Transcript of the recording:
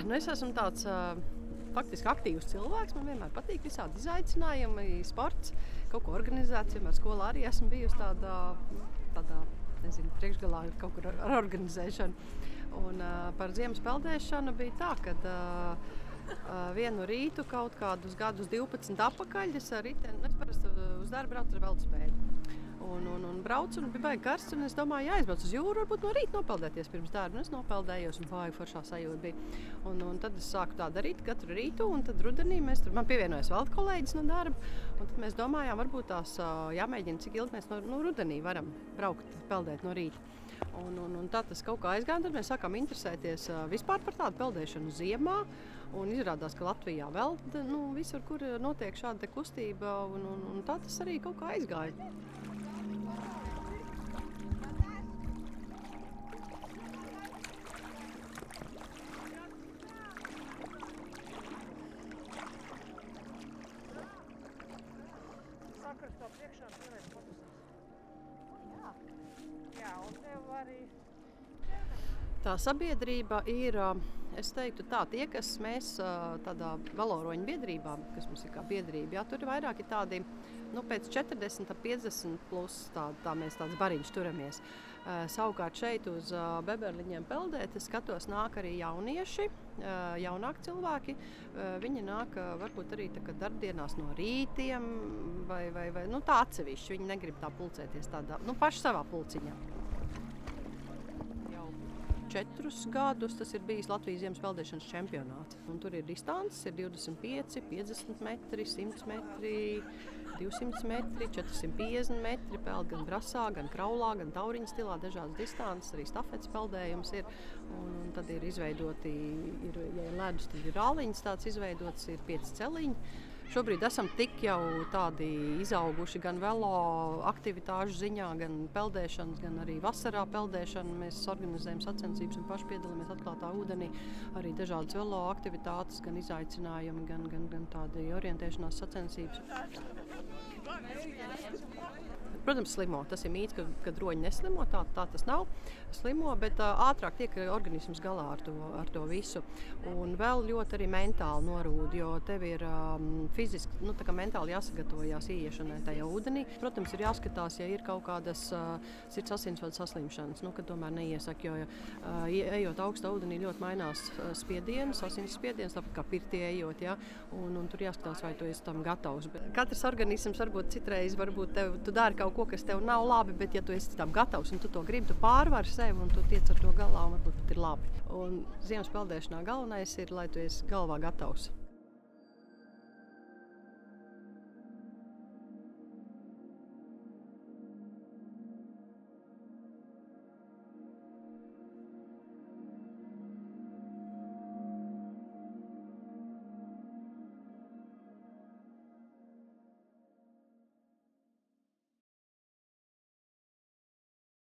Nu, es esmu tāds faktiski aktīvs cilvēks. Man vienmēr patīk visādi izaicinājumi, sports, kaut ko organizēts. Vienmēr skolā arī esmu bijusi tādā nezinu, priekšgalā kaut kur ar organizēšanu. Un par ziemas peldēšanu bija tā, ka vienu rītu kaut kādus gadus 12 atpakaļ es ar riteni, es parasti uz darbu braucu ar veldspēdu. Un braucu, un bija baigi karsts, un es domāju, jāizbrauc uz jūru, varbūt no rīta nopeldēties pirms darba. Un es nopeldējos, un baigi foršā sajūta bija. Un tad es sāku tā darīt katru rītu, un tad rudenī man pievienojas vēl kolēģis no darba. Un tad mēs domājām, varbūt tās jāmēģina, cik ilgi mēs no rudenī varam braukt, peldēt no rīta. Un tā tas kaut kā aizgāja, tad mēs sākām interesēties vispār par tādu peldēšanu ziemā. Un izrādās, ka Latvijā vēl visur, kur notiek šāda kustība, un tā tas arī kaut kā aizgāja. Sakrastā priekšā pievērt fotosesiju. Jā, un tev arī... Tā sabiedrība ir, es teiktu tā, tie, kas mēs tādā veloroņu biedrībā, kas mums ir kā biedrība, jā, tur ir vairāki tādi, pēc 40, 50 plus tā mēs tāds bariņš turamies. Savukārt šeit uz Beberliņiem peldēt, es skatos, nāk arī jaunieši, jaunāki cilvēki. Viņi nāk varbūt arī darbdienās no rītiem vai tā atsevišķi. Viņi negrib tā pulcēties tādā, paši savā pulciņā. 4 gadus tas ir bijis Latvijas ziemas peldēšanas čempionāts. Un tur ir distances, ir 25, 50 metri, 100 metri, 200 metri, 450 metri. Peld gan brasā, gan kraulā, gan tauriņa stilā, dažādas distances, arī stafetes peldējums ir. Un tad ir izveidoti, ja ir ledus, tad ir rāliņas tāds izveidots, ir 5 celiņi. Šobrīd esam tik jau tādi izauguši gan velo aktivitāžu ziņā, gan peldēšanas, gan arī vasarā peldēšanu. Mēs organizējam sacensības un paši piedalāmies atklātā ūdenī. Arī dažādas velo aktivitātes, gan izaicinājumi, gan tādi orientēšanās sacensības. Protams, slimo. Tas ir mīts, ka droņi neslimo, tā tas nav. Slimo, bet ātrāk tiek organisms galā ar to visu. Un vēl ļoti arī mentāli norūd, jo tev ir fiziski, tā kā mentāli jāsagatavojās ieiešanai tajā ūdenī. Protams, ir jāskatās, ja ir kaut kādas sirds asinsvadu saslimšanas, kad tomēr neiesaka, jo ejot augstā ūdenī ļoti mainās spiediens, asins spiediens, tāpat kā pirtī ejot, ja? Un tur jāskatās, vai tu esi tam gatavs. Katrs organisms varbūt citreiz, tu dari kaut ko, kas tev nav labi, bet ja tu esi tam gatavs un tu to gribi, tu pārvari sevi un tu tiec ar to galā un varbūt pat ir labi. Un ziemas peldēšanā galvenais ir, lai tu esi galvā gatavs.